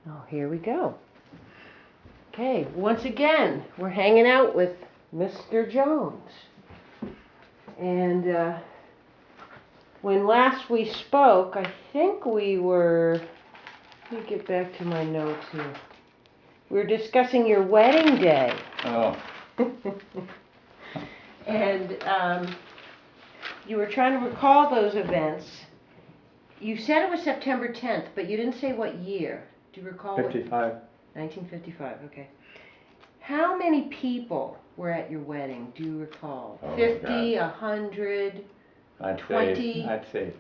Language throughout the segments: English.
Oh, here we go. Okay, once again, we're hanging out with Mr. Jones. And when last we spoke, I think we were, let me get back to my notes here. We were discussing your wedding day. Oh. And you were trying to recall those events. You said it was September 10th, but you didn't say what year. Do you recall? 55. 1955, okay. How many people were at your wedding, do you recall? Oh, 50, 100, I'd 20? I'd say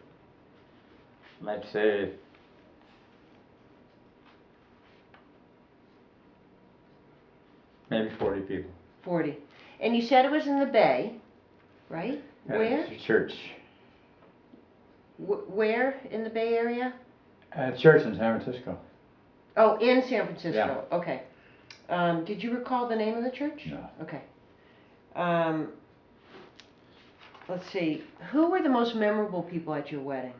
maybe 40 people. 40. And you said it was in the Bay, right? At Where? a church. Where in the Bay Area? At a church in San Francisco. Oh, in San Francisco. Yeah. Okay. Did you recall the name of the church? No. Okay. Let's see. Who were the most memorable people at your wedding,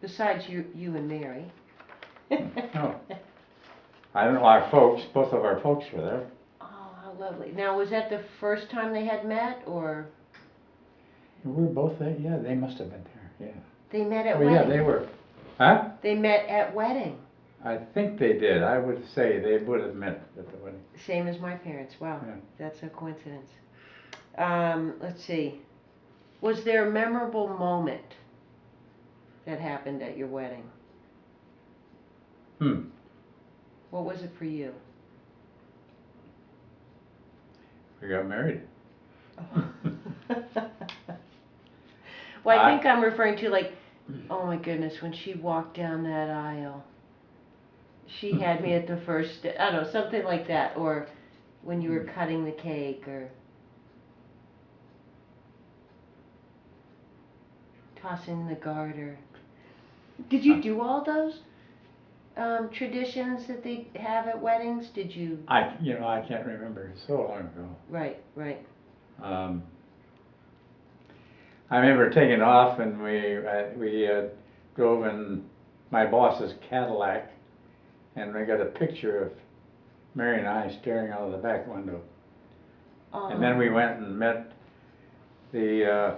besides you and Mary? Oh. I don't know, our folks, both of our folks were there. Oh, how lovely. Now, was that the first time they had met, or? We were both there, yeah, they must have been there, yeah. They met at Oh, wedding? yeah, they were. Huh? They met at wedding. I think they did. I would say they would have met at the wedding. Same as my parents. Wow, Yeah. That's a coincidence. Let's see. Was there a memorable moment that happened at your wedding? What was it for you? We got married. Well, I think I'm referring to, like, oh my goodness, when she walked down that aisle. She had me at the first, I don't know, something like that. Or when you were cutting the cake, or tossing the garter. Did you do all those traditions that they have at weddings? Did you? I can't remember. It's so long ago. Right. I remember taking off, and we drove in my boss's Cadillac, and we got a picture of Mary and I staring out of the back window. And then we went and met the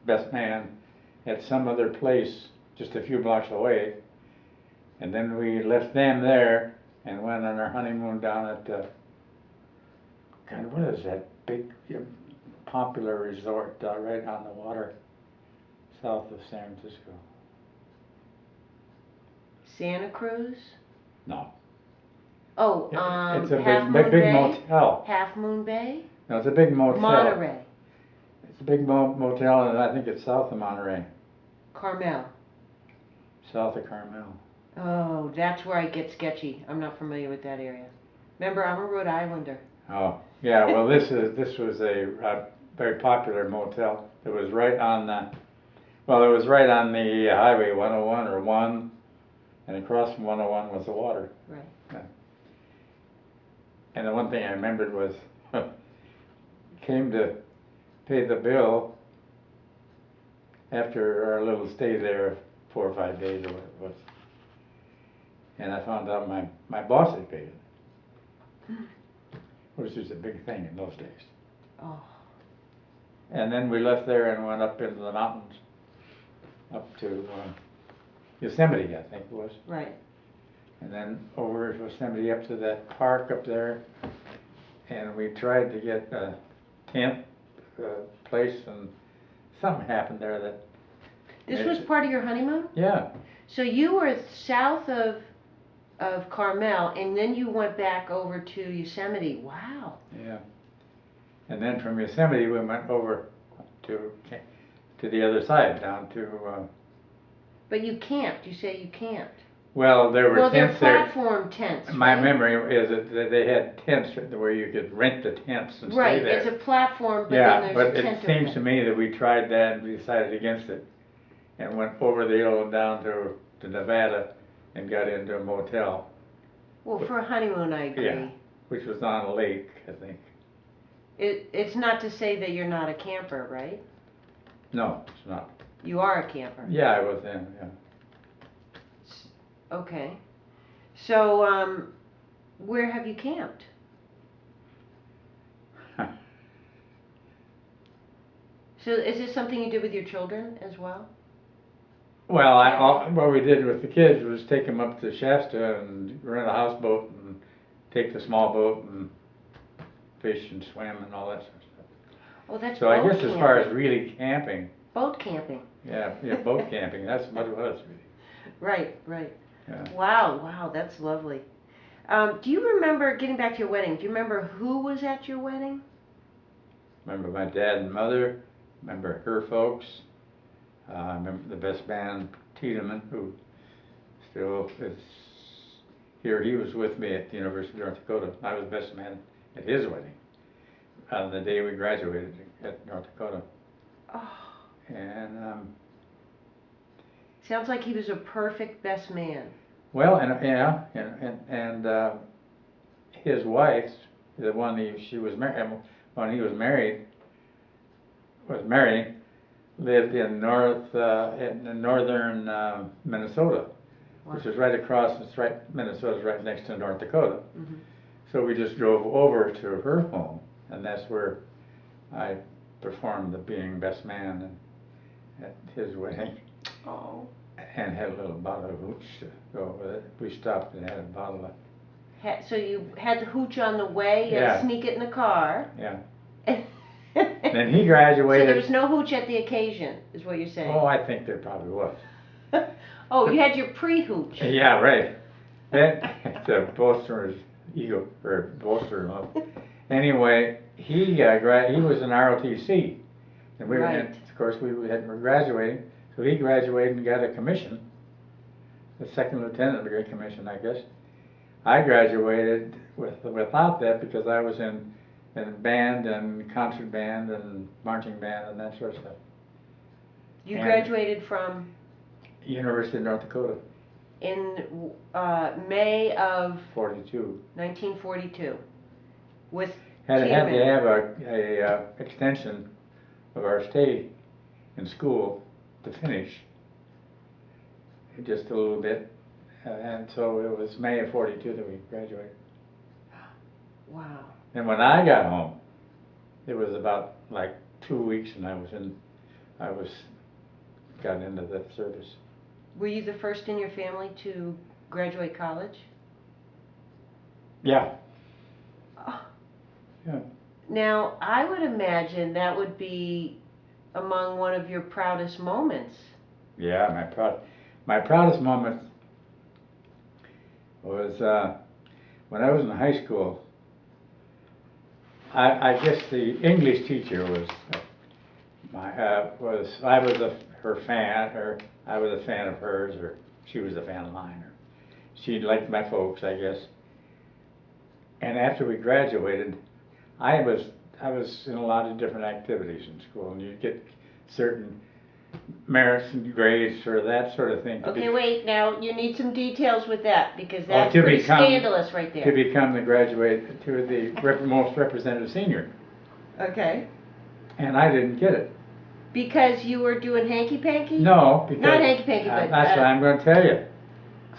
best man at some other place just a few blocks away, and then we left them there and went on our honeymoon down at God, what is that big popular resort right on the water south of San Francisco? Santa Cruz? No. Oh, it's a Half big Moon Bay? motel. Half Moon Bay? No, it's a big motel. Monterey. It's a big motel, and I think it's south of Monterey. Carmel. South of Carmel. Oh, that's where I get sketchy. I'm not familiar with that area. Remember, I'm a Rhode Islander. Oh, yeah. Well, this was a very popular motel. It was right on the highway 101 or 1, and across from 101 was the water. Right. Yeah. And the one thing I remembered was came to pay the bill after our little stay there, 4 or 5 days or what it was, and I found out my boss had paid it, which was a big thing in those days. Oh. And then we left there and went up into the mountains, up to Yosemite, I think it was. Right. And then over Yosemite up to that park up there, and we tried to get a tent place, and something happened there that. This was part of your honeymoon? Yeah. So you were south of Carmel, and then you went back over to Yosemite. Wow. Yeah. And then from Yosemite we went over to the other side, down to. But you camped. You say you camped. Well, there were tents there. Well, they're platform tents. My right? memory is that they had tents where you could rent the tents and right. stay there. Right, it's a platform, but yeah, then there's but a tent. it seems to me that we tried that and we decided against it, and went over the hill and down to Nevada, and got into a motel. Well, for a honeymoon, I agree. Yeah, which was on a lake, I think. It's not to say that you're not a camper, right? No, it's not. You are a camper. Yeah, I was then. Yeah. Okay. So, where have you camped? So is this something you did with your children as well? Well, what we did with the kids was take them up to Shasta and rent a houseboat and take the small boat and fish and swim and all that sort of stuff. Oh, that's So I boat guess as far as really camping, boat camping. yeah, boat camping, that's what it was really. Right, right. Yeah. Wow, that's lovely. Do you remember, getting back to your wedding, do you remember who was at your wedding? Remember my dad and mother, remember her folks. I remember the best man, Tiedemann, who still is here. He was with me at the University of North Dakota. I was best man at his wedding on the day we graduated at North Dakota. Oh. And Sounds like he was a perfect best man. well, and his wife, the one she was married, when he was married, lived in northern Minnesota, Wow. which is right across. Minnesota's right next to North Dakota. Mm-hmm. So we just drove over to her home, and that's where I performed the being best man at his wedding. Oh. And had a little bottle of hooch to go with it. We stopped and had a bottle of. So you had the hooch on the way, you had Yeah. to sneak it in the car. Yeah. Then Then he graduated. So there was no hooch at the occasion, is what you're saying? Oh, I think there probably was. Oh, you had your pre-hooch. Yeah, right. Then to bolster his ego, or bolster him up. Anyway, he was in ROTC, and we Right. and of course we were graduating, so he graduated and got a commission, the second lieutenant degree commission, I guess. I graduated without that because I was in band and concert band and marching band and that sort of stuff. You And graduated from? University of North Dakota. In May of 42. 1942. With Had to Tiedemann. have a extension of our stay in school to finish, just a little bit, and so it was May of 42 that we graduated. Wow. And when I got home, it was about like 2 weeks, and got into the service. Were you the first in your family to graduate college? Yeah. Oh. Yeah. Now, I would imagine that would be among one of your proudest moments. Yeah, my proudest moment was when I was in high school. I guess the English teacher was her fan, or I was a fan of hers, or she was a fan of mine, or she liked my folks, I guess. And after we graduated, I was in a lot of different activities in school, and you'd get certain merits and grades for that sort of thing. Okay, wait, now you need some details with that, because that's pretty scandalous right there. To become the most representative senior. Okay. And I didn't get it. Because you were doing hanky-panky? No, because... Not hanky-panky, but... that's what I'm going to tell you.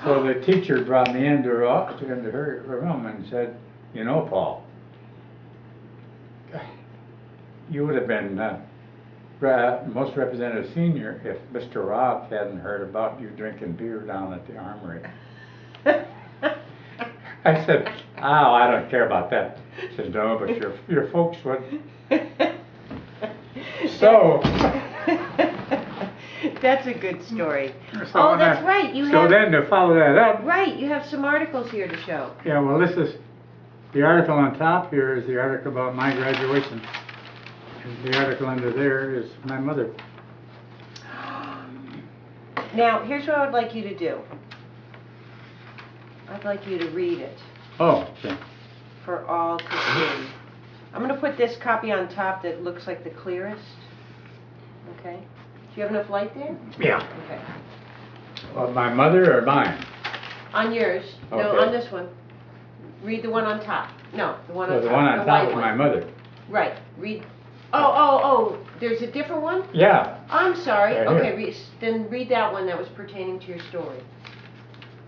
So the teacher brought me into her room and said, "You know, Paul, you would have been most representative senior if Mr. Rock hadn't heard about you drinking beer down at the Armory." I said, "Oh, I don't care about that." She said, "No, but your folks would." So that's a good story. So oh, that's right. Then to follow that up. Right, you have some articles here to show. Yeah, well, this is the article on top here is the article about my graduation. And the article under there is my mother. Now, here's what I would like you to do. I'd like you to read it. Oh, okay. For all to see. I'm going to put this copy on top that looks like the clearest. Okay? Do you have enough light there? Yeah. Okay. Well, my mother or mine? On yours. Okay. No, on this one. Read the one on top. No, the one on top. The one on top is my mother. Right. Read. Oh, there's a different one? Yeah. I'm sorry. Right okay, then read that one that was pertaining to your story.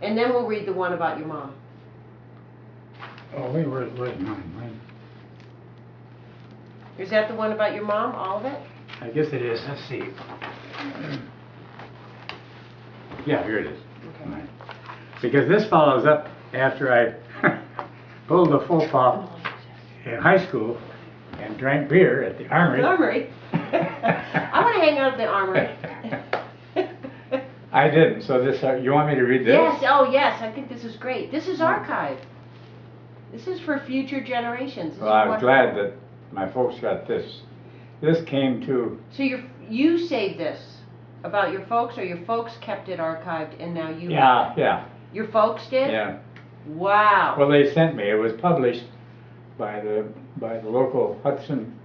And then we'll read the one about your mom. Oh, wait, where's mine? Is that the one about your mom, all of it? I guess it is. Let's see. Yeah, here it is. Okay. Because this follows up after I pulled a full pop in high school and drank beer at the Armory. The Armory? I want to hang out at the Armory. I didn't, so this, you want me to read this? Yes, oh yes, I think this is great. This is archived. This is for future generations. This Well, I was glad that my folks got this. This came to... So you saved this about your folks, or your folks kept it archived and now you... Yeah. Your folks did? Yeah. Wow. Well, they sent me. It was published by the local Hudson,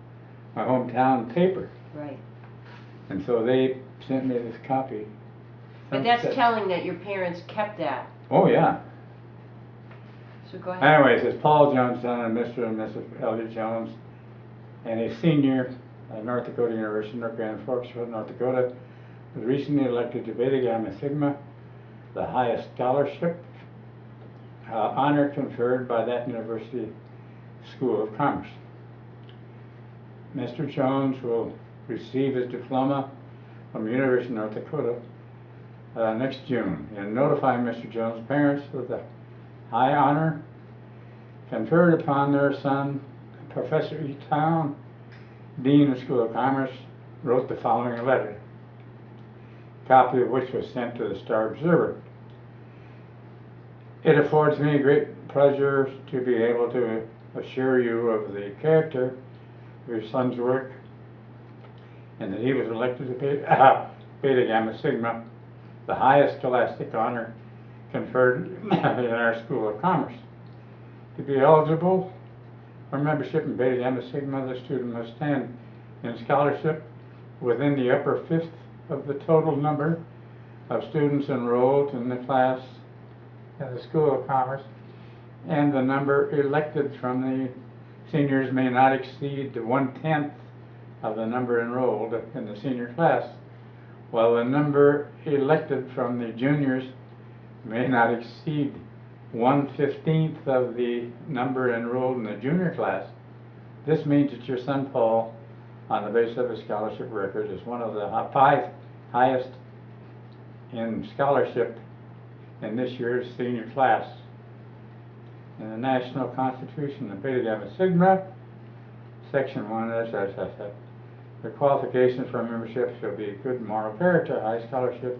my hometown paper. Right. And so they sent me this copy. But that's telling that your parents kept that. Oh, yeah. So go ahead. Anyways, it's Paul Jones, son of Mr. and Mrs. Elliot Jones, and a senior at North Dakota University, Grand Forks, North Dakota, was recently elected to Beta Gamma Sigma, the highest scholarship honor conferred by that university School of Commerce. Mr. Jones will receive his diploma from the University of North Dakota next June, and notify Mr. Jones' parents of the high honor conferred upon their son. Professor E. Town, Dean of the School of Commerce, wrote the following letter, a copy of which was sent to the Star Observer. It affords me great pleasure to be able to assure you of the character of your son's work, and that he was elected to Beta Gamma Sigma, the highest scholastic honor conferred in our School of Commerce. To be eligible for membership in Beta Gamma Sigma, the student must stand in scholarship within the upper fifth of the total number of students enrolled in the class at the School of Commerce, and the number elected from the seniors may not exceed 1/10 of the number enrolled in the senior class, while the number elected from the juniors may not exceed 1/15 of the number enrolled in the junior class. This means that your son Paul, on the basis of his scholarship record, is one of the 5 highest in scholarship in this year's senior class. In the National Constitution of Beta Gamma Sigma, Section 1, the qualifications for membership shall be good moral character, high scholarship,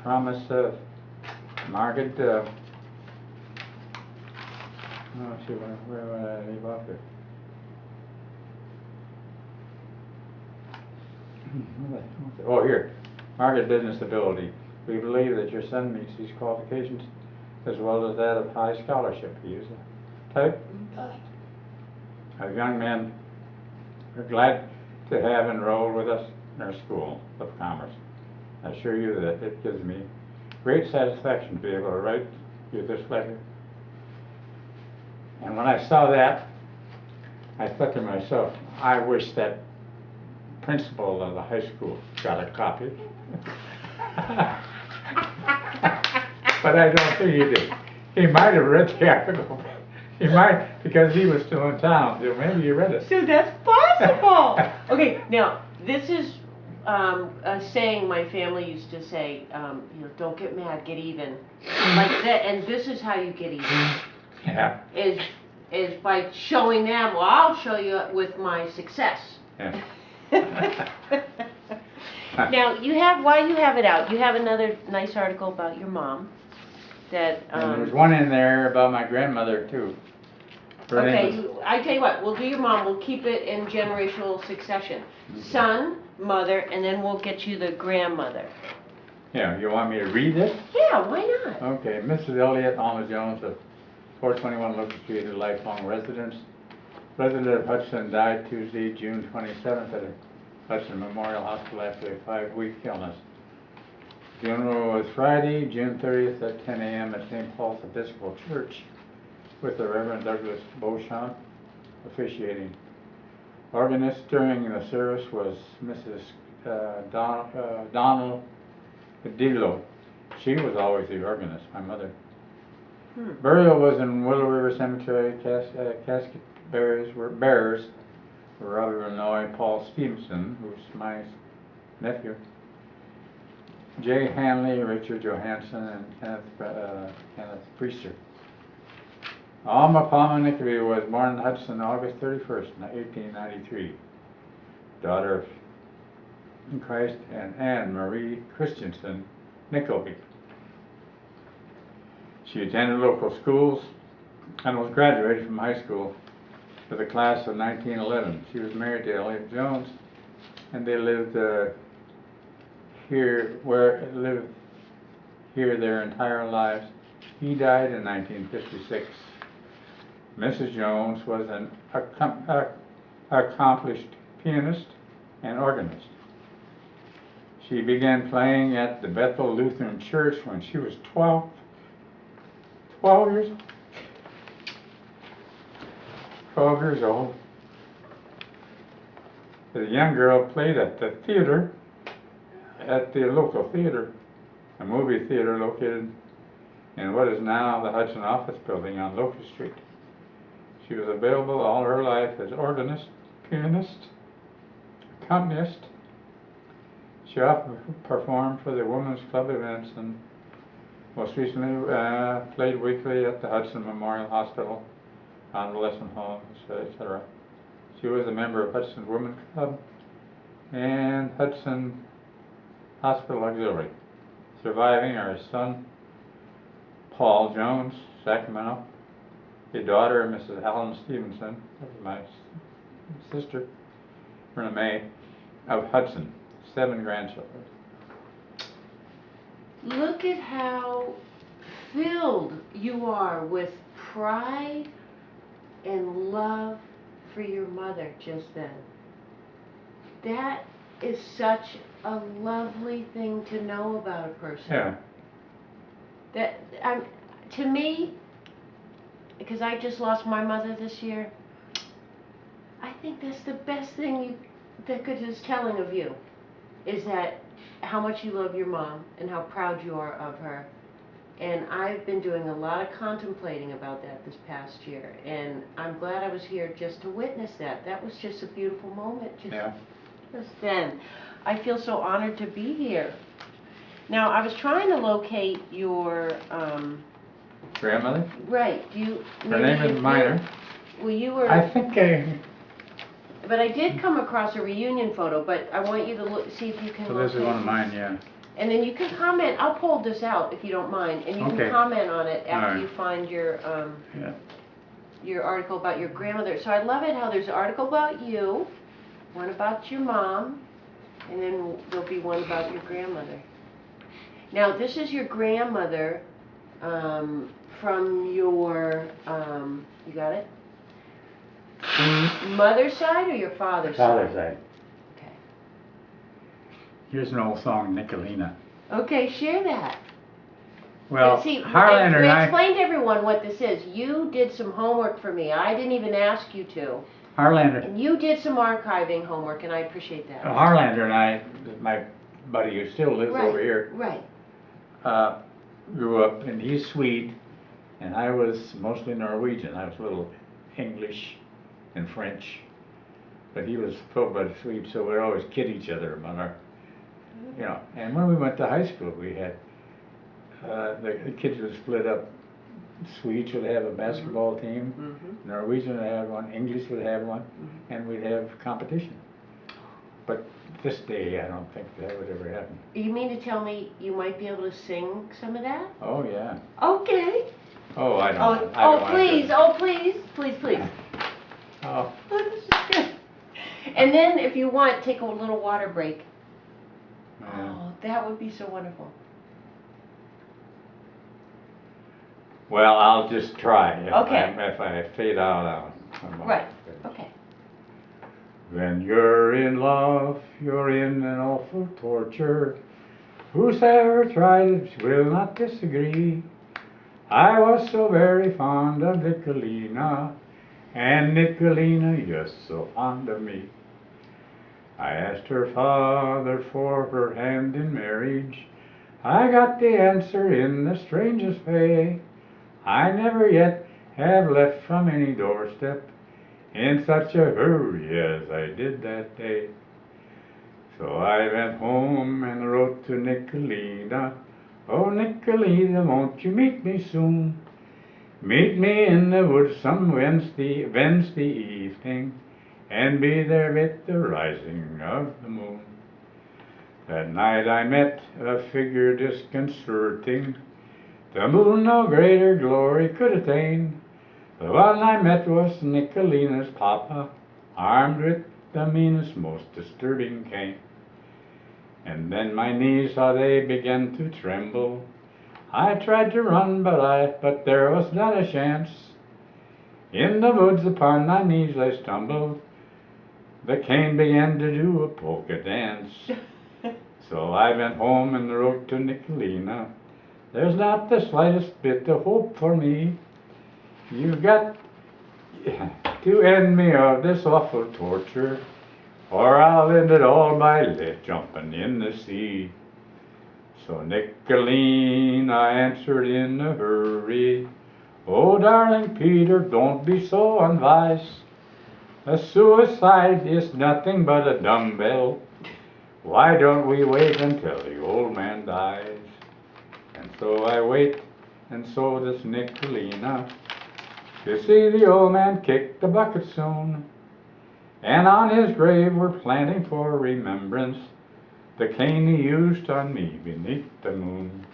promise of Margaret, let's see, where would I leave off here? Oh, here, market business ability. We believe that your son meets these qualifications as well as that of high scholarship. He is a type of young men we're glad to have enrolled with us in our School of Commerce. I assure you that it gives me great satisfaction to be able to write you this letter. And when I saw that, I thought to myself, I wish that principal of the high school got a copy. But I don't think he did. He might have read the article. He might, because he was still in town. So maybe he read it. So that's possible. Okay, now this is a saying my family used to say. Don't get mad, get even. Like that, and this is how you get even. Yeah. Is by showing them. Well, I'll show you with my success. Yeah. Now while you have it out, you have another nice article about your mom. That and there's one in there about my grandmother too. Okay, I tell you what, we'll do your mom. We'll keep it in generational succession. Son, mother, and then we'll get you the grandmother. Yeah, you want me to read it? Yeah, why not? Okay, Mrs. Elliot Alma Jones of 421 Locust Street, a lifelong resident of Hudson, died Tuesday, June 27th at a Hudson Memorial Hospital after a 5-week illness. Funeral was Friday, June 30th at 10 a.m. at St. Paul's Episcopal Church, with the Reverend Douglas Beauchamp officiating. Organist during the service was Mrs. Donald Padillo, She was always the organist, my mother. Hmm. Burial was in Willow River Cemetery. Casket bearers were Robbie Illinois, Paul Stevenson, who's my nephew, Jay Hanley, Richard Johansson, and Kenneth Priester. Alma Palmer Nickleby was born in Hudson August 31st, 1893, daughter of Christ and Anne Marie Christensen Nickleby. She attended local schools and was graduated from high school with the class of 1911. She was married to Elliot Jones, and they lived here their entire lives. He died in 1956. Mrs. Jones was an accomplished pianist and organist. She began playing at the Bethel Lutheran Church when she was 12 years old. 12 years old. As a young girl, played at the theater, at the local theater, a movie theater located in what is now the Hudson Office Building on Locust Street. She was available all her life as organist, pianist, accompanist. She often performed for the Women's Club events and most recently played weekly at the Hudson Memorial Hospital, convalescent homes, etc. She was a member of Hudson Women's Club and Hudson Hospital Auxiliary. Surviving are his son, Paul Jones, Sacramento, a daughter, Mrs. Helen Stevenson, that was my sister, Renee, of Hudson, 7 grandchildren. Look at how filled you are with pride and love for your mother just then. That is such a lovely thing to know about a person. Yeah. To me, because I just lost my mother this year, I think that's the best thing that is telling of you, is that how much you love your mom and how proud you are of her. And I've been doing a lot of contemplating about that this past year, and I'm glad I was here just to witness that. That was just a beautiful moment just then. I feel so honored to be here. Now, I was trying to locate your Grandmother? right. Her name is Minor. Well, you were. I think But I did come across a reunion photo, but I want you to see if you can. So this is one of mine, yeah. And then you can comment. I'll pull this out if you don't mind, and you can comment on it after you find your article about your grandmother. So I love it how there's an article about you, one about your mom, and then there'll be one about your grandmother. Now this is your grandmother from your you got it? Mother's side or your father's side? Father's side. Okay. Here's an old song, Nicolina. Okay, share that. Well, see, Harlander and I... Explain to everyone what this is. You did some homework for me. I didn't even ask you to. Harlander. And you did some archiving homework, and I appreciate that. Harlander and I, my buddy who still lives over here, grew up, and he's Swede, and I was mostly Norwegian. I was a little English and French, but he was full-blooded Swede, so we'd always kid each other about our, and when we went to high school, we had, the kids would split up. Swedes would have a basketball team, Norwegian would have one, English would have one, and we'd have competition. But this day, I don't think that would ever happen. You mean to tell me you might be able to sing some of that? Oh, yeah. Okay. Oh, I don't. Please. Oh. This is good. And then, if you want, take a little water break. Oh, that would be so wonderful. Well, I'll just try. If I fade out. Right. Okay. When you're in love, you're in an awful torture. Whosoever tried it will not disagree. I was so very fond of Nicolina, and Nicolina, yes, so fond of me. I asked her father for her hand in marriage. I got the answer in the strangest way. I never yet have left from any doorstep in such a hurry as I did that day. So I went home and wrote to Nicolina. Oh, Nicolina, won't you meet me soon? Meet me in the woods some Wednesday evening, and be there with the rising of the moon. That night I met a figure disconcerting, the moon no greater glory could attain. The one I met was Nicolina's papa, armed with the meanest, most disturbing cane. And then my knees, how they began to tremble. I tried to run, but there was not a chance. In the woods upon my knees I stumbled. The cane began to do a polka dance. So I went home and wrote to Nicolina. There's not the slightest bit of hope for me. You've got to end me of this awful torture, or I'll end it all by jumping in the sea. So Nicolene, I answered in a hurry, oh darling Peter, don't be so unwise. A suicide is nothing but a dumbbell. Why don't we wait until the old man dies? And so I wait, and so does Nicolina, to see the old man kick the bucket soon. And on his grave we're planting for remembrance the cane he used on me beneath the moon.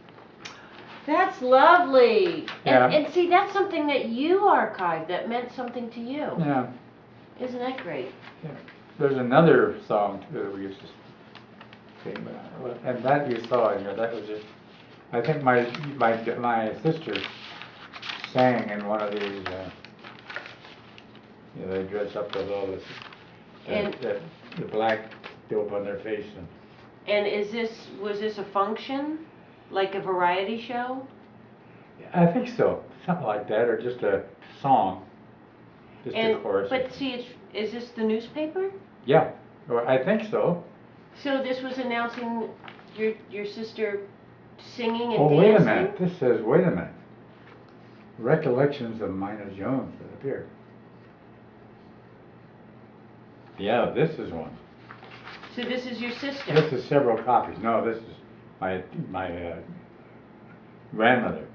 That's lovely. Yeah. And see, that's something that you archived that meant something to you. Yeah. Isn't that great? Yeah. There's another song too that we used to sing, and that you saw in here. That was just, I think my sister sang in one of these. They dress up with all this, the black dope on their face. And was this a function, like a variety show? I think so, something like that, or just a song, just a chorus. But see, is this the newspaper? Yeah, or I think so. So this was announcing your sister singing and dancing? Oh, wait a minute. This says, wait a minute. Recollections of Mina Jones up here. Yeah, this is one. So this is your sister? This is several copies. No, this is my grandmother.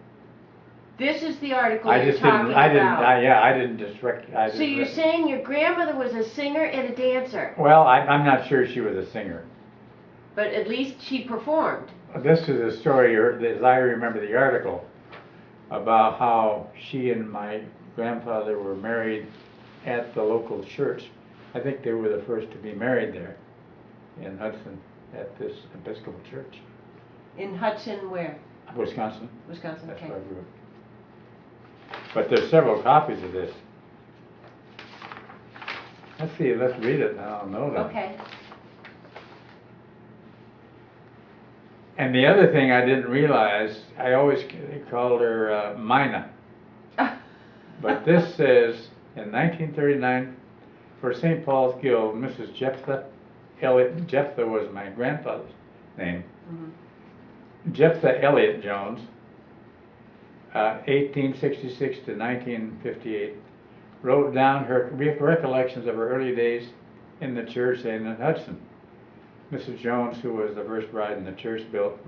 This is the article you're talking about. I didn't just recognize. So you're saying your grandmother was a singer and a dancer? Well, I'm not sure she was a singer. But at least she performed. This is a story, as I remember the article, about how she and my grandfather were married at the local church. I think they were the first to be married there in Hudson at this Episcopal church. In Hudson where? Wisconsin. Wisconsin, That's okay. where I grew up. But there's several copies of this. Let's see, let's read it and I'll know that. Okay. And the other thing I didn't realize, I always called her Mina. But this says, in 1939, for St. Paul's Guild, Mrs. Jephthah Elliott, Jephthah was my grandfather's name, Jephthah Elliott Jones, 1866 to 1958, wrote down her recollections of her early days in the church and in Hudson. Mrs. Jones, who was the first bride in the church building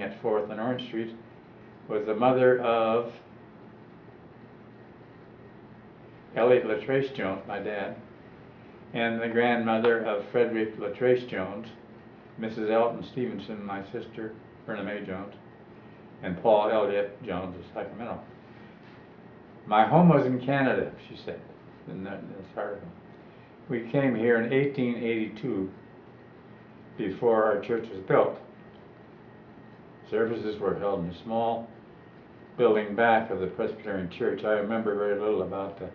at 4th and Orange Street, was the mother of Elliot Latrace Jones, my dad, and the grandmother of Frederick Latrace Jones, Mrs. Elton Stevenson, my sister, Verna Mae Jones, and Paul Elliott Jones of Sacramento. My home was in Canada, she said in this article. We came here in 1882, before our church was built. Services were held in a small building back of the Presbyterian Church. I remember very little about the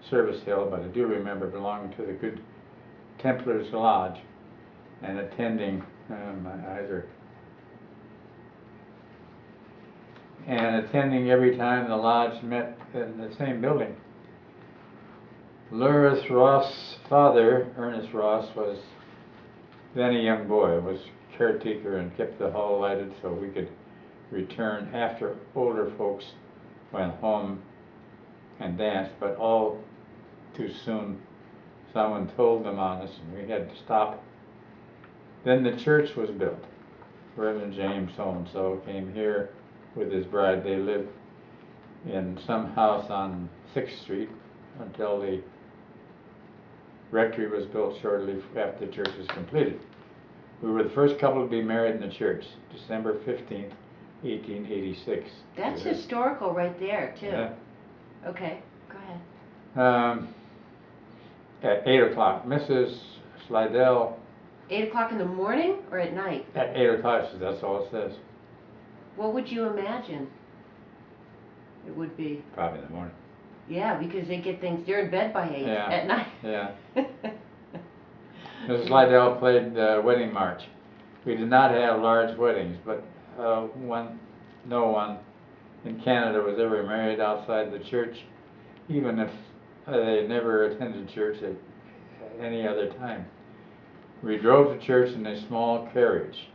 service held, but I do remember belonging to the Good Templars Lodge and attending every time the lodge met in the same building. Louis Ross' father, Ernest Ross, was then a young boy, was caretaker and kept the hall lighted so we could return after older folks went home and danced, but all too soon someone told them on us and we had to stop. Then the church was built. Reverend James so-and-so came here with his bride. They lived in some house on 6th Street until the rectory was built shortly after the church was completed. We were the first couple to be married in the church, December 15th, 1886. That's historical right there, too. Yeah. Okay, go ahead. At 8 o'clock, Mrs. Slidell. 8 o'clock in the morning or at night? At 8 o'clock, that's all it says. What would you imagine it would be? Probably in the morning. Yeah, because they get things, they're in bed by 8 Yeah. at night. Yeah. Mrs. Slidell played wedding march. We did not have large weddings, but no one in Canada was ever married outside the church, even if they never attended church at any other time. We drove to church in a small carriage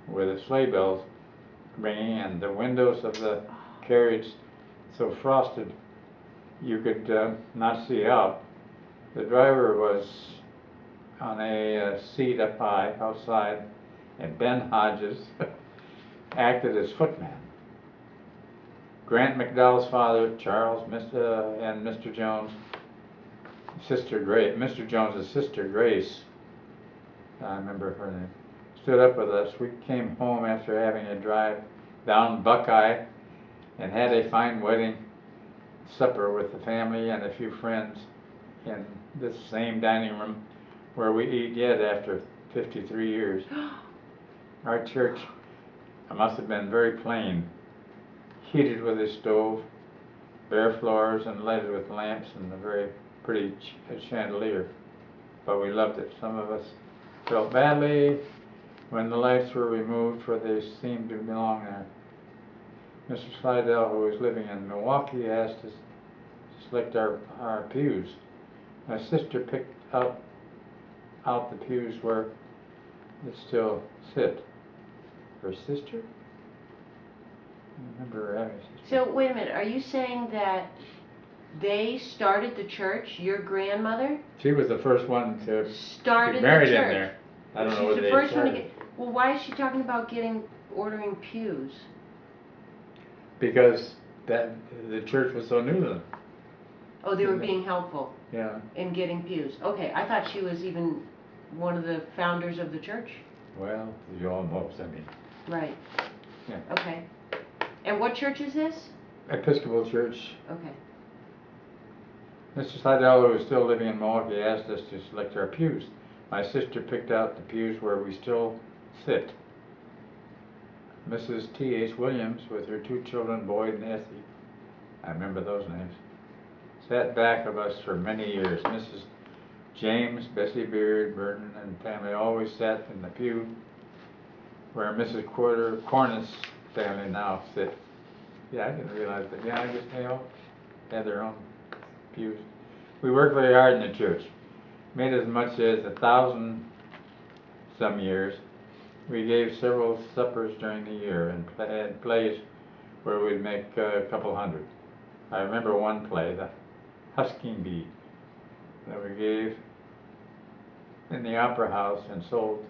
with the sleigh bells ringing and the windows of the carriage so frosted you could not see out. The driver was on a seat up high outside, and Ben Hodges acted as footman. Grant McDowell's father, Charles, and Mr. Jones, Sister Grace, Mr. Jones's sister Grace, I remember her name, stood up with us. We came home after having a drive down Buckeye and had a fine wedding supper with the family and a few friends in this same dining room where we eat yet after 53 years. Our church must have been very plain, heated with a stove, bare floors, and lighted with lamps and a very pretty chandelier. But we loved it. Some of us felt badly when the lights were removed, for they seemed to belong there. Mr. Slidell, who was living in Milwaukee, asked us to select our pews. My sister picked out the pews where it still sit. Her sister? I remember her having a sister. So, wait a minute, are you saying that they started the church, your grandmother? She was the first one to started get married the church. in there. I don't know She's whether the they first one to started. get, well, why is she talking about ordering pews? Because the church was so new to them. Oh, they were being helpful Yeah. in getting pews. Okay, I thought she was even one of the founders of the church. Well, you almost, I mean. Right. Yeah. Okay. And what church is this? Episcopal Church. Okay. Mr. Slidell, who was still living in Milwaukee, asked us to select our pews. My sister picked out the pews where we still sit. Mrs. T.H. Williams, with her two children, Boyd and Essie, I remember those names, sat back of us for many years. Mrs. James, Bessie Beard, Burton, and family always sat in the pew where Mrs. Cornus' family now sit. Yeah, I didn't realize that. Yeah, I guess they all had their own pews. We worked very hard in the church. Made as much as 1,000 some years. We gave several suppers during the year and had plays where we'd make a couple hundred. I remember one play, the Husking Bee, that we gave in the Opera House and sold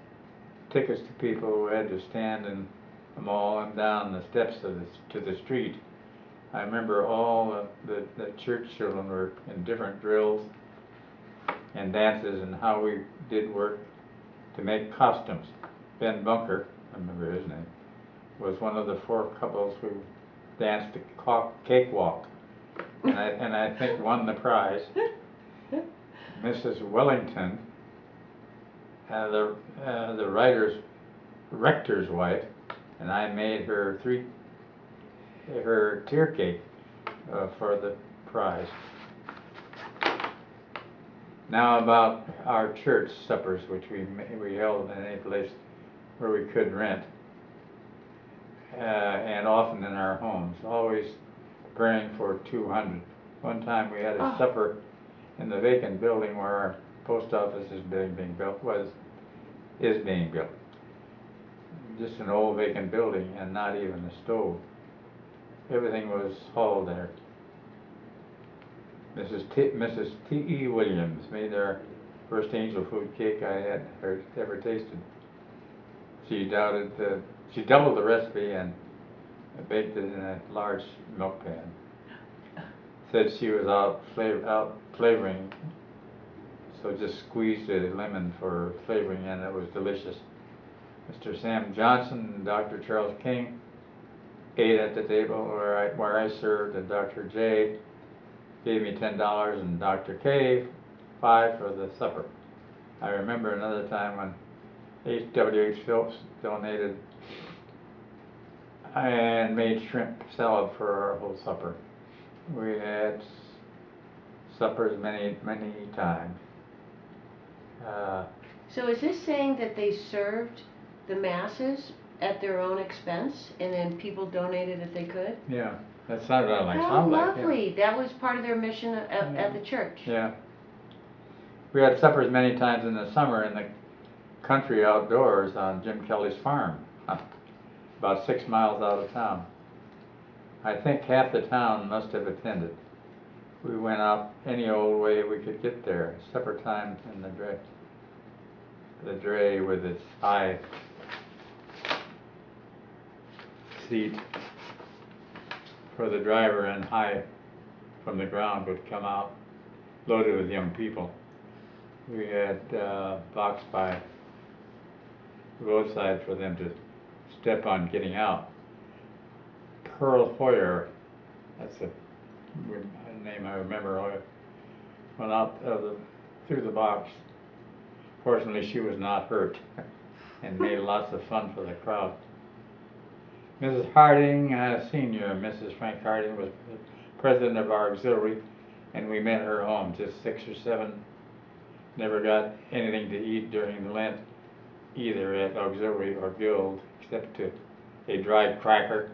tickets to people who had to stand in the mall and down the steps to the street. I remember all the church children were in different drills and dances and how we did work to make costumes. Ben Bunker, I remember his name, was one of the 4 couples who danced the cakewalk, and I think won the prize. Mrs. Wellington, the rector's wife, and I made her tear cake for the prize. Now about our church suppers, which we held in any place where we could rent, and often in our homes, always praying for 200. One time we had a supper in the vacant building where our post office is being built. just an old vacant building and not even a stove. Everything was hauled there. Mrs. T.E. Williams made our first angel food cake I had ever tasted. She doubled the recipe and baked it in a large milk pan. Said she was out flavoring, so just squeezed a lemon for flavoring, and it was delicious. Mr. Sam Johnson and Dr. Charles King ate at the table where I served, and Dr. J gave me $10 and Dr. K $5 for the supper. I remember another time when H.W.H. Phillips donated and made shrimp salad for our whole supper. We had suppers many times. So is this saying that they served the masses at their own expense, and then people donated if they could? Yeah, that sounded like How like lovely! Yeah. That was part of their mission at the church. Yeah. We had suppers many times in the summer in the country outdoors on Jim Kelly's farm, about 6 miles out of town. I think half the town must have attended. We went out any old way we could get there. Supper time in the dray with its high seat for the driver and high from the ground would come out loaded with young people. We had boxed by the roadside for them to step on getting out. Pearl Hoyer, that's a name I remember, went out through the box. Fortunately, she was not hurt and made lots of fun for the crowd. Mrs. Harding, Senior, Mrs. Frank Harding, was president of our auxiliary, and we met her home, just 6 or 7. Never got anything to eat during the Lent, either at auxiliary or guild, except a dried cracker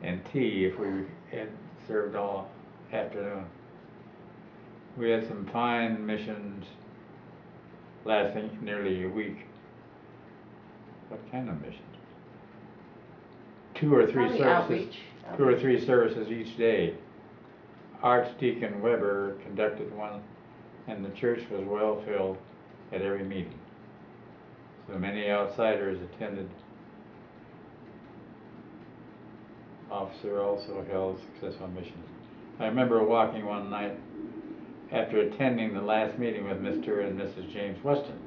and tea if we had served all afternoon. We had some fine missions lasting nearly a week. What kind of missions? 2 or 3 services. Outreach. 2 or 3 services each day. Archdeacon Weber conducted one, and the church was well filled at every meeting. So many outsiders attended. Officer also held successful missions. I remember walking one night after attending the last meeting with Mr. and Mrs. James Weston,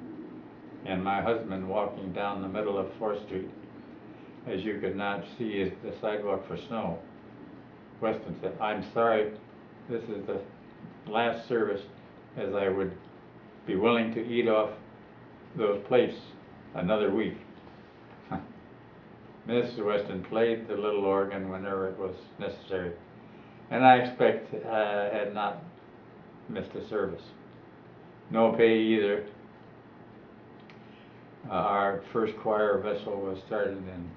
and my husband walking down the middle of 4th Street, as you could not see the sidewalk for snow. Weston said, "I'm sorry, this is the last service, as I would be willing to eat off those plates another week." Mrs. Weston played the little organ whenever it was necessary, and I expect had not missed a service. No pay either. Our first choir vessel was started in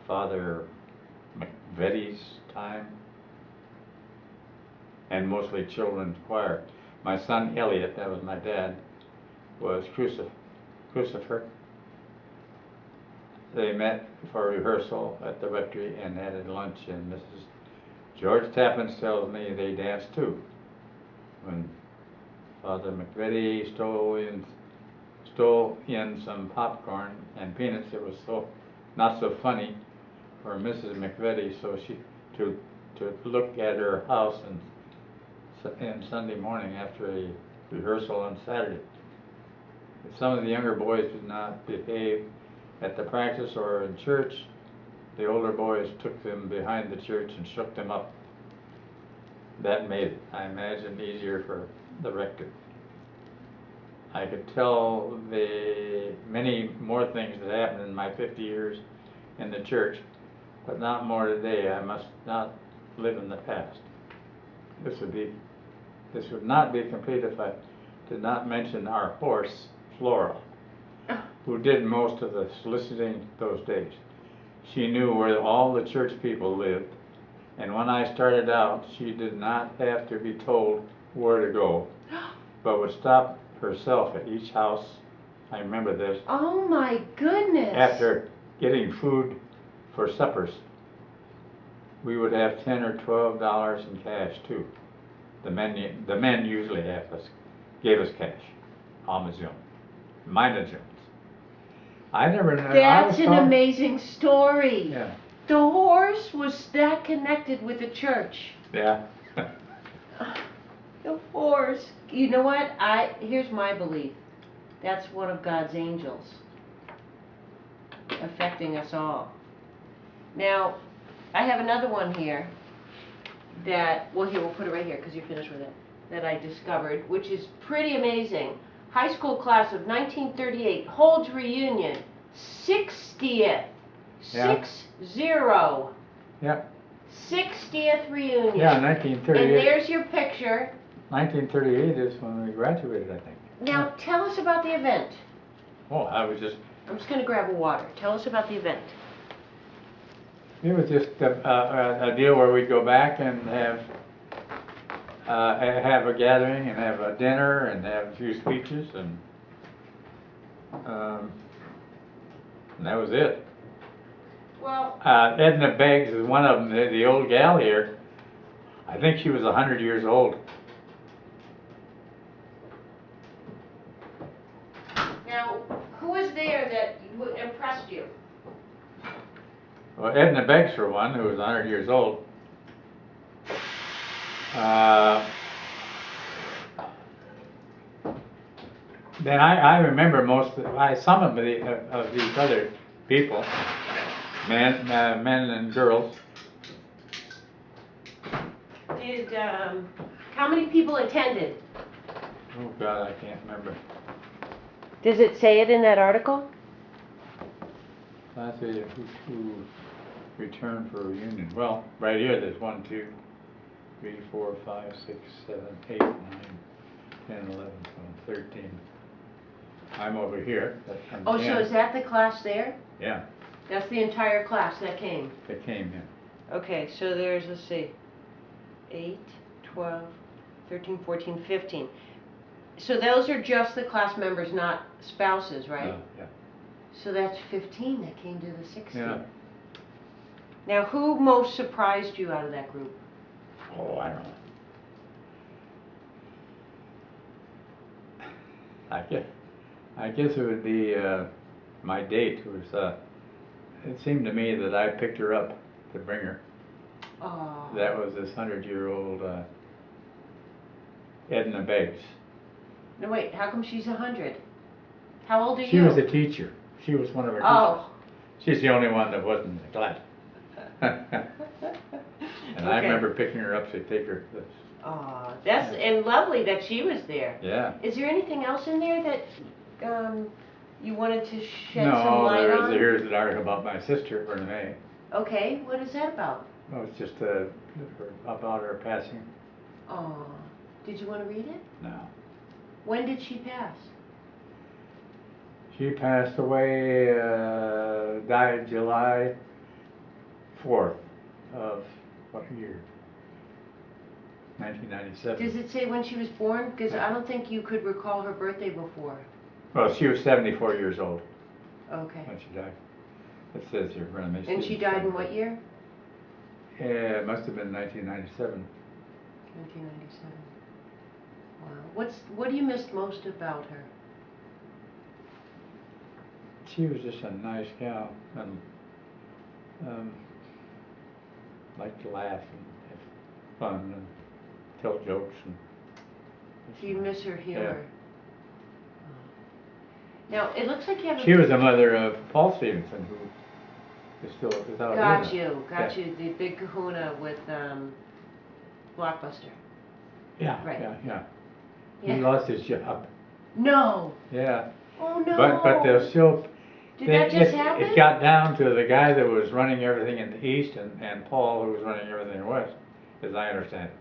Father McVetti's time, and mostly children's choir. My son Elliot, that was my dad, was Crucifer. They met for rehearsal at the rectory and had a lunch, and Mrs. George Tappins tells me they danced too. When Father McVetti stole in some popcorn and peanuts, it was not so funny for Mrs. McVetti, so she to look at her house and Sunday morning after a rehearsal on Saturday. If some of the younger boys did not behave at the practice or in church, the older boys took them behind the church and shook them up. That made it, I imagine, easier for the rector. I could tell the many more things that happened in my 50 years in the church, but not more today. I must not live in the past. This would not be complete if I did not mention our horse, Flora, who did most of the soliciting those days. She knew where all the church people lived, and when I started out, she did not have to be told where to go, but would stop herself at each house I remember this. Oh my goodness. After getting food for suppers, we would have $10 or $12 in cash too. The men usually gave us cash. Almazon, Minazons. I never. That's an amazing story. Yeah. The horse was that connected with the church. Yeah. The horse. You know what? Here's my belief. That's one of God's angels affecting us all. Now, I have another one here that, well, here, we'll put it right here because you're finished with it, that I discovered, which is pretty amazing. High school class of 1938 holds reunion, 60th, Yeah. 6-0. Yeah. 60th reunion. Yeah, 1938. And there's your picture. 1938 is when we graduated, I think. Now, tell us about the event. Oh, I was just. I'm just going to grab a water. Tell us about the event. It was just a deal where we'd go back and have a gathering and have a dinner and have a few speeches and that was it. Well, Edna Beggs is one of them. The old gal here. I think she was 100 years old. now, who was there that impressed you? Well, Edna Beggs, for one, who was 100 years old. Then I remember some of these other people, men and girls. How many people attended? Oh God, I can't remember. Does it say it in that article? Last year, who returned for reunion? Well, right here, there's 1, 2, 3, 4, 5, 6, 7, 8, 9, 10, 11, 12, 13. I'm over here. Oh, so is that the class there? Yeah. That's the entire class that came? That came, yeah. Okay, so there's, let's see, 8, 12, 13, 14, 15. So those are just the class members, not spouses, right? Yeah. So that's 15 that came to the 60. Yeah. Now, who most surprised you out of that group? Oh, I don't know. I guess it would be my date. It seemed to me that I picked her up to bring her. Oh. That was this 100-year-old Edna Beggs. No, wait, how come she's 100? How old are you? She was a teacher. She was one of our teachers. Oh. She's the only one that wasn't in the class. And I remember picking her up to take her to this. Oh, that's and lovely that she was there. Yeah. Is there anything else in there that you wanted to shed some light No, on? here's an article about my sister, Renee. Okay, what is that about? Oh, it's just about her passing. Oh, did you want to read it? No. When did she pass? She passed away, died July 4th of what year? 1997. Does it say when she was born? Because I don't think you could recall her birthday before. Well, she was 74 years old Okay. when she died. It says here, Renee. And she died in what year? Yeah, it must have been 1997. 1997. Wow. What do you miss most about her? She was just a nice gal and liked to laugh and have fun and tell jokes. And Do you miss her humor? Yeah. Now, it looks like you have She was the mother of Paul Stevenson, who is still without Got you. The big kahuna with Blockbuster. Yeah, Right. yeah. Yeah. He lost his job. No. Yeah. Oh no. But they're still. Did that just happen? It got down to the guy that was running everything in the east and Paul who was running everything in the west, as I understand it.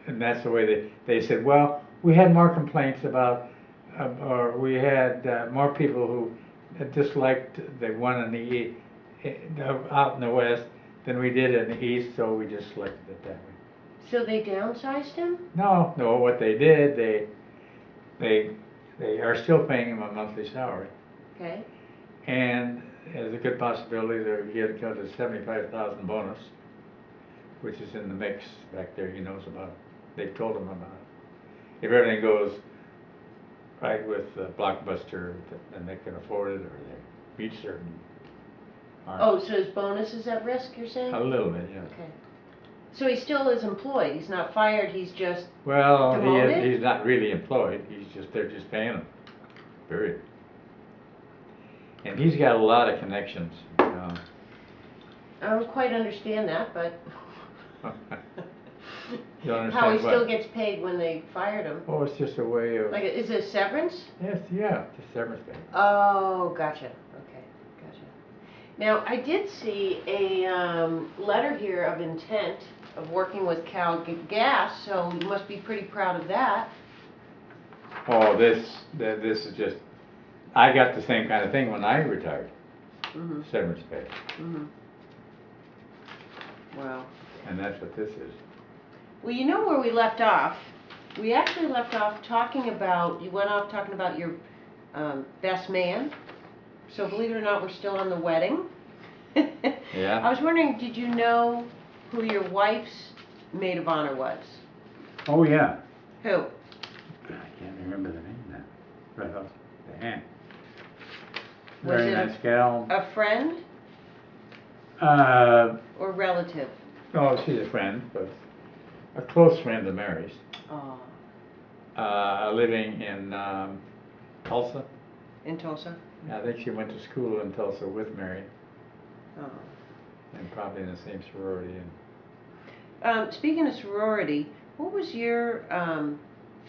And that's the way they said, well, we had more complaints about, or we had more people who disliked the one in out in the west than we did in the east, so we just selected it that way. So they downsized him? No, what they did, they are still paying him a monthly salary. Okay. And there's a good possibility they'll get a 75,000 bonus, which is in the mix back there. He knows about it. They've told him about it. If everything goes right with Blockbuster, then they can afford it, or they meet certain marks. Oh, so his bonus is at risk, you're saying? A little bit, yeah. Okay. So he still is employed. He's not fired. He's just Well, demoted? he's not really employed. They're just paying him. Period. And he's got a lot of connections. I don't quite understand that, but You don't understand how he what? still gets paid when they fired him. Oh, it's just a way of. Like, is it severance? Yes, yeah, just severance pay. Oh, gotcha. Okay, gotcha. Now, I did see a letter here of intent of working with Cal Gas, so you must be pretty proud of that. Oh, this is just. I got the same kind of thing when I retired. Mm-hmm. Severance pay. Mm-hmm. Wow. And that's what this is. Well, you know where we left off? We actually left off you went off talking about your best man. So believe it or not, we're still on the wedding. Yeah. I was wondering, did you know who your wife's maid of honor was? Oh, yeah. Who? I can't remember the name now. Right off the hand. Was Very it nice gal. a friend Uh, or relative? oh, she's a friend, but a close friend of Mary's. Oh, Living in Tulsa. in Tulsa? I think she went to school in Tulsa with Mary, Oh. and probably in the same sorority. Speaking of sorority, what was your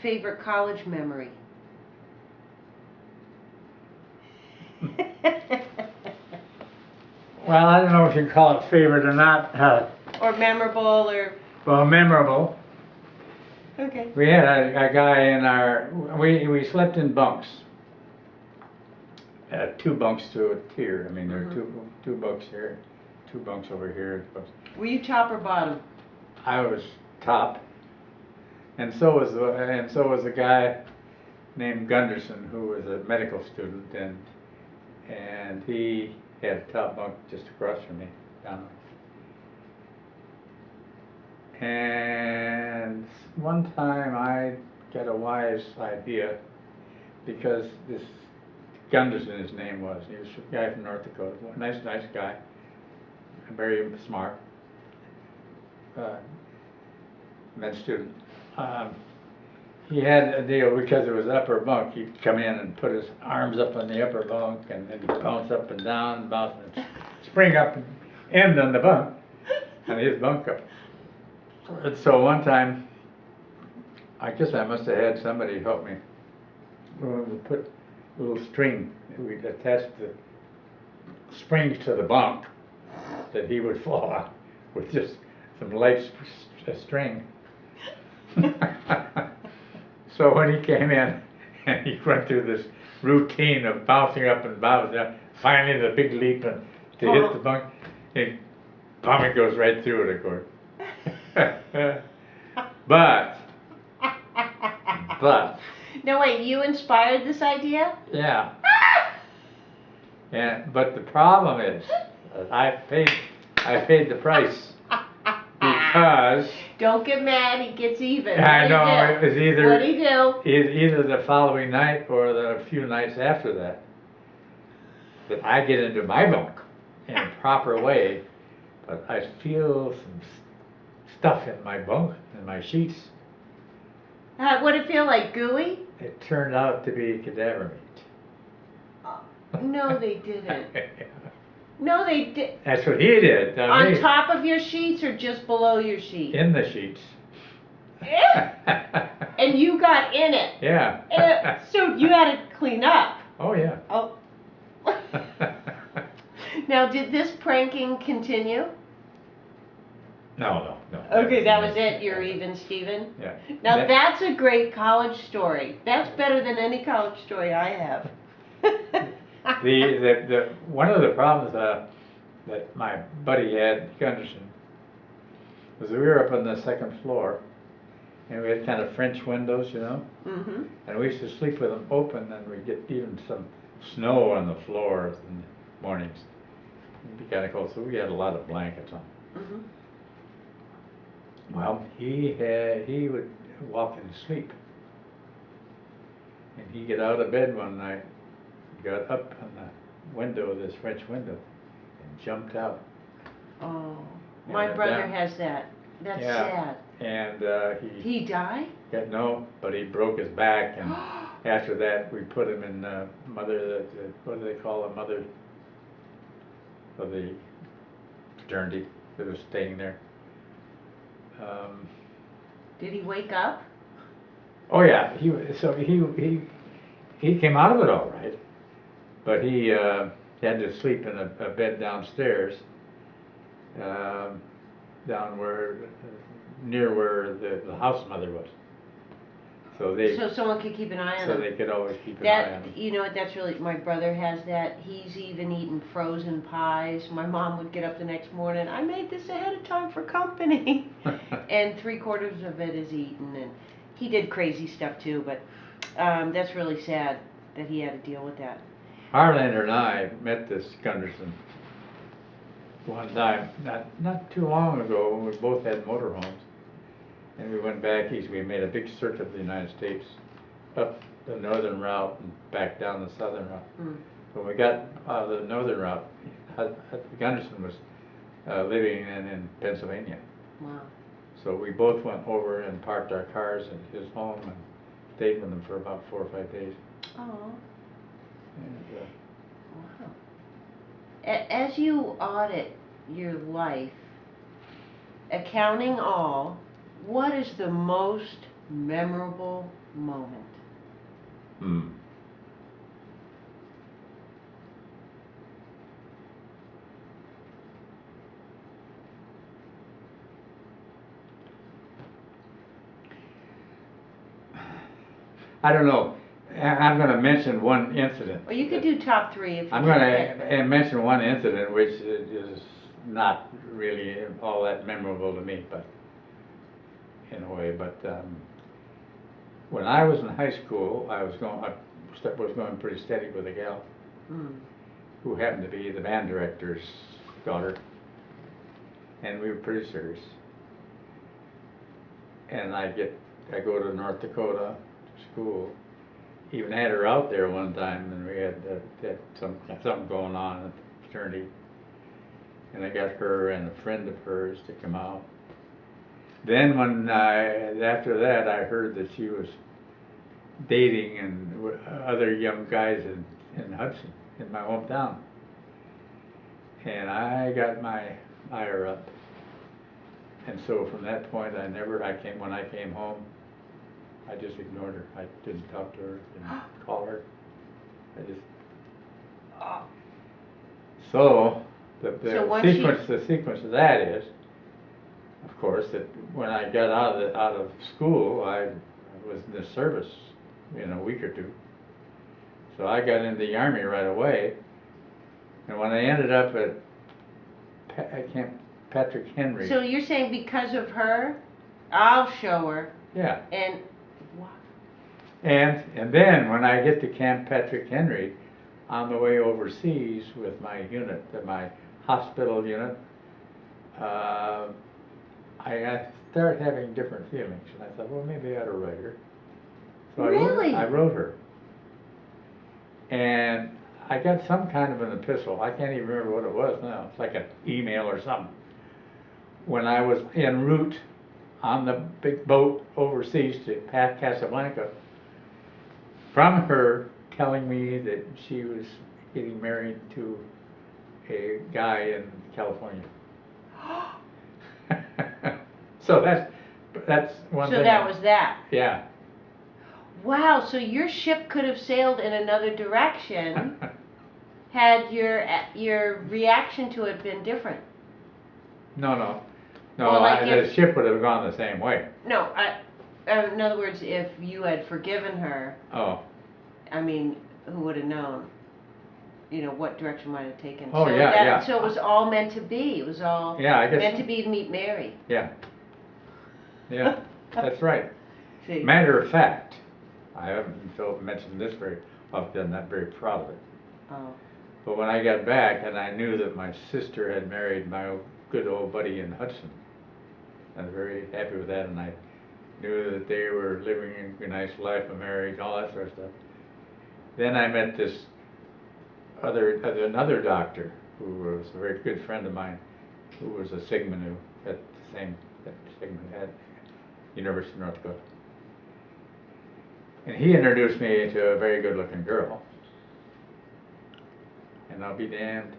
favorite college memory? Well, I don't know if you can call it favorite or not. Or memorable, or... Well, memorable. Okay. We had a guy in our, we slept in bunks. 2 bunks to a tier. I mean, there are two bunks here, 2 bunks over here. Were you top or bottom? I was top, and so was a guy named Gunderson, who was a medical student, and he had a top bunk just across from me, down. And one time I got a wise idea, because this Gunderson, his name was, he was a guy from North Dakota, nice guy, very smart, med student. He had a deal, because it was upper bunk, he'd come in and put his arms up on the upper bunk, and then he'd bounce up and down, bounce and spring up and end on the bunk, on his bunk up. And so one time, I guess I must have had somebody help me. We put a little string, we'd attach the springs to the bunk that he would fall on with just some light string. So when he came in and he went through this routine of bouncing up and bouncing up, finally the big leap and to hit the bunk, and vomit goes right through it, of course. But. No, wait, you inspired this idea? Yeah. But the problem is, I paid the price, because. Don't get mad, he gets even. I know, it was What'd he do? either the following night or the few nights after that I get into my bunk in a proper way, but I feel some stuff in my bunk, in my sheets. What'd it feel like, gooey? It turned out to be cadaver meat. No, they didn't. No, they did. That's what he did. On top of your sheets or just below your sheets? In the sheets. And you got in it? Yeah. So you had to clean up? Oh, yeah. Oh. Now, did this pranking continue? No. Okay, that was it. You're even, Steven? Yeah. Now, that's a great college story. That's better than any college story I have. One of the problems that my buddy had, Gunderson, was we were up on the 2nd floor, And we had kind of French windows, you know. Mm-hmm. And we used to sleep with them open, and we'd get even some snow on the floor in the mornings. It'd be kind of cold, so we had a lot of blankets on. Mm-hmm. Well, he would walk in his sleep, and he'd get out of bed one night, got up on the window, this French window, and jumped out. Oh, And my then brother down. has that. That's Yeah. sad. And He died? no, but he broke his back, and after that we put him in what do they call a mother of the fraternity that was staying there. Did he wake up? Oh yeah, he came out of it all right, but he had to sleep in a bed downstairs, down where near where the house mother was. So someone could keep an eye on so him. they could always keep an eye on him. You know what, that's really, my brother has that. He's even eaten frozen pies. My mom would get up the next morning, I made this ahead of time for company. And 3/4 of it is eaten. And he did crazy stuff too, but that's really sad that he had to deal with that. Harlander and I met this Gunderson one time, not too long ago, when we both had motorhomes. And we went back east. We made a big circuit of the United States, up the northern route and back down the southern route. Mm. When we got out of the northern route, Gunderson was living in Pennsylvania. Wow. So we both went over and parked our cars at his home and stayed with him for about 4 or 5 days. Oh. And, Wow. As you audit your life, accounting all, what is the most memorable moment? I don't know. I'm going to mention one incident. Or you could do top 3 if you I'm going to mention one incident which is not really all that memorable to me, but in a way. But when I was in high school, I was going pretty steady with a gal who happened to be the band director's daughter, and we were pretty serious. And I go to North Dakota to school. Even had her out there one time, and we had something going on at the fraternity. And I got her and a friend of hers to come out. Then after that, I heard that she was dating and other young guys in Hudson, in my hometown. And I got my ire up. And so from that point, when I came home, I just ignored her. I didn't talk to her, didn't call her. So the sequence of that is, of course, that when I got out of school, I was in the service in a week or two. So I got into the Army right away. And when I ended up at Camp Patrick Henry. So you're saying because of her, I'll show her. Yeah. And what? And then when I get to Camp Patrick Henry, on the way overseas with my unit, my hospital unit, I started having different feelings, and I thought, well, maybe I ought to write her. So Really? I wrote her, and I got some kind of an epistle. I can't even remember what it was now. It's like an email or something. When I was en route on the big boat overseas to Casablanca, from her telling me that she was getting married to a guy in California. So that's one thing. So that was that. Yeah. Wow, so your ship could have sailed in another direction had your reaction to it been different. No, Well, like the ship would have gone the same way. No, in other words, if you had forgiven her, I mean, who would have known? You know, what direction might have taken. Oh, so yeah. So it was all meant to be. It was all I guess meant to be to meet Mary. Yeah, that's right. see. Matter of fact, I haven't mentioned this very often. I'm not very proud of it. Oh. But when I got back and I knew that my sister had married my good old buddy in Hudson, I was very happy with that, and I knew that they were living a nice life of marriage, all that sort of stuff. Then I met this another doctor who was a very good friend of mine, who was a Sigma Nu at Sigma at University of North Dakota. And he introduced me to a very good-looking girl. And I'll be damned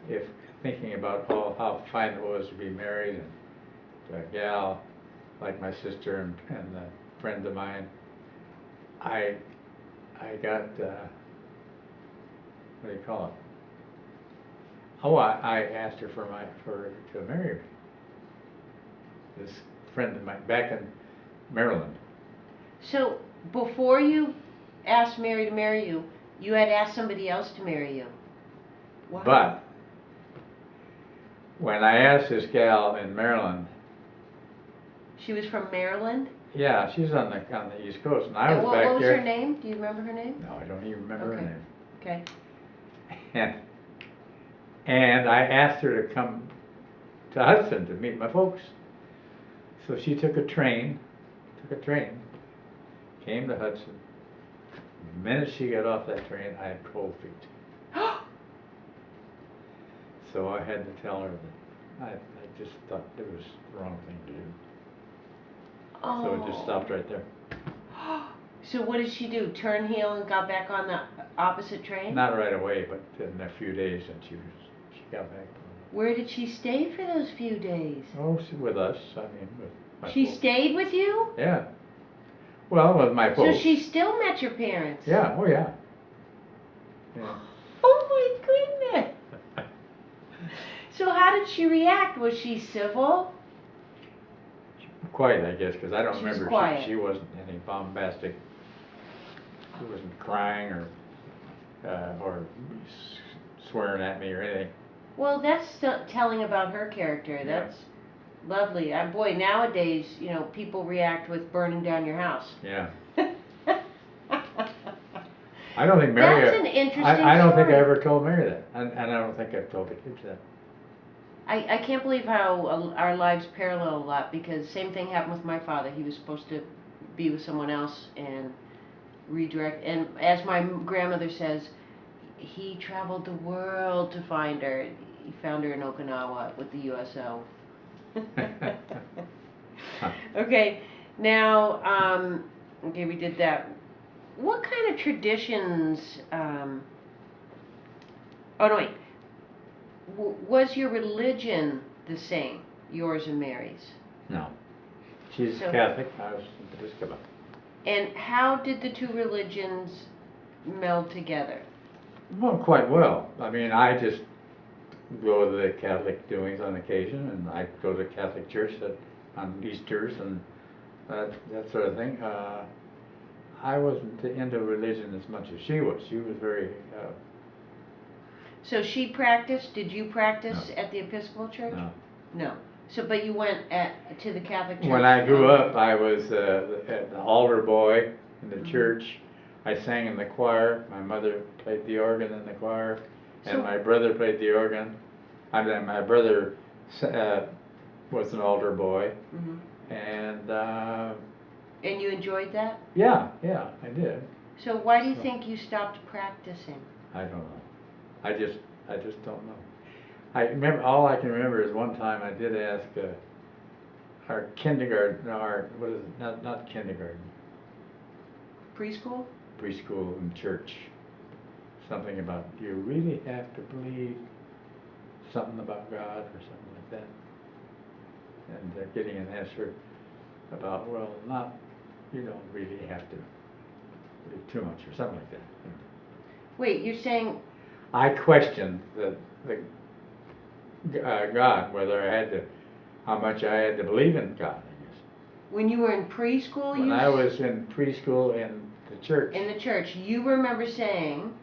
if thinking about how fine it was to be married and to a gal like my sister and a friend of mine. I got what do you call it? Oh, I asked her to marry me. This friend of mine back in Maryland. So before you asked Mary to marry you, you had asked somebody else to marry you. Wow. But when I asked this gal in Maryland, she was from Maryland? Yeah, she's on the East Coast, and I was back there. What was her name? Do you remember her name? No, I don't even remember her name. Okay. And I asked her to come to Hudson to meet my folks. So she took a train, came to Hudson. The minute she got off that train, I had cold feet. So I had to tell her that I just thought it was the wrong thing to do. Oh. So it just stopped right there. So what did she do? Turn heel and got back on the opposite train? Not right away, but in a few days, and she got back. Where did she stay for those few days? Oh, with us. I mean, with my She folks. stayed with you? Yeah. Well, with my folks. So she still met your parents? Yeah. Oh, yeah. Yeah. Oh my goodness. So how did she react? Was she civil? Quiet, I guess, because I don't She was remember. quiet. She wasn't any bombastic. She wasn't crying or swearing at me or anything. Well, that's telling about her character. That's lovely. Boy, nowadays, you know, people react with burning down your house. Yeah. I don't think Mary. That's an interesting I don't think I story. ever told Mary that, and I don't think I've told the kids that. I can't believe how our lives parallel a lot, because same thing happened with my father. He was supposed to be with someone else and redirect. And as my grandmother says, he traveled the world to find her. He found her in Okinawa with the USO. Okay, now, okay, we did that. What kind of traditions, oh no, wait. Was your religion the same, yours and Mary's? No. She's Catholic, I was Episcopal. And how did the two religions meld together? Well, quite well. I mean, I just go to the Catholic doings on occasion, and I go to Catholic church on Easters and that sort of thing. I wasn't into religion as much as she was. She was very... So she practiced, did you practice No. at the Episcopal church? No. No. So, but you went to the Catholic church? When I grew up, I was the altar boy in the church. I sang in the choir. My mother played the organ in the choir, and my brother played the organ. I mean, my brother was an altar boy, And you enjoyed that? Yeah, I did. So why do you think you stopped practicing? I don't know. I just don't know. I remember, all I can remember is one time I did ask our kindergarten, what is it? Not kindergarten. Preschool? Preschool in church. Something about, do you really have to believe something about God or something like that? And getting an answer about, well, you don't really have to believe too much or something like that. Wait, you're saying... I questioned God, how much I had to believe in God, I guess. When you were in preschool, When I was in preschool in the church. In the church, you remember saying...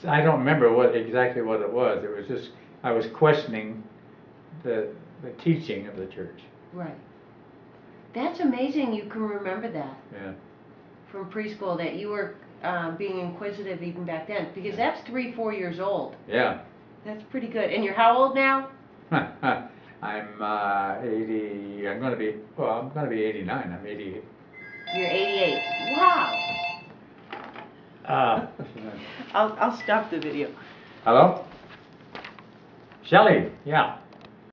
I don't remember exactly what it was. It was just, I was questioning the teaching of the church. Right. That's amazing you can remember that Yeah. from preschool, that you were being inquisitive even back then, because that's 3, 4 years old. Yeah. That's pretty good. And you're how old now? I'm 80. I'm gonna be 89. I'm 88. You're 88. Wow. Uh, I'll stop the video. Hello? Shelley, yeah.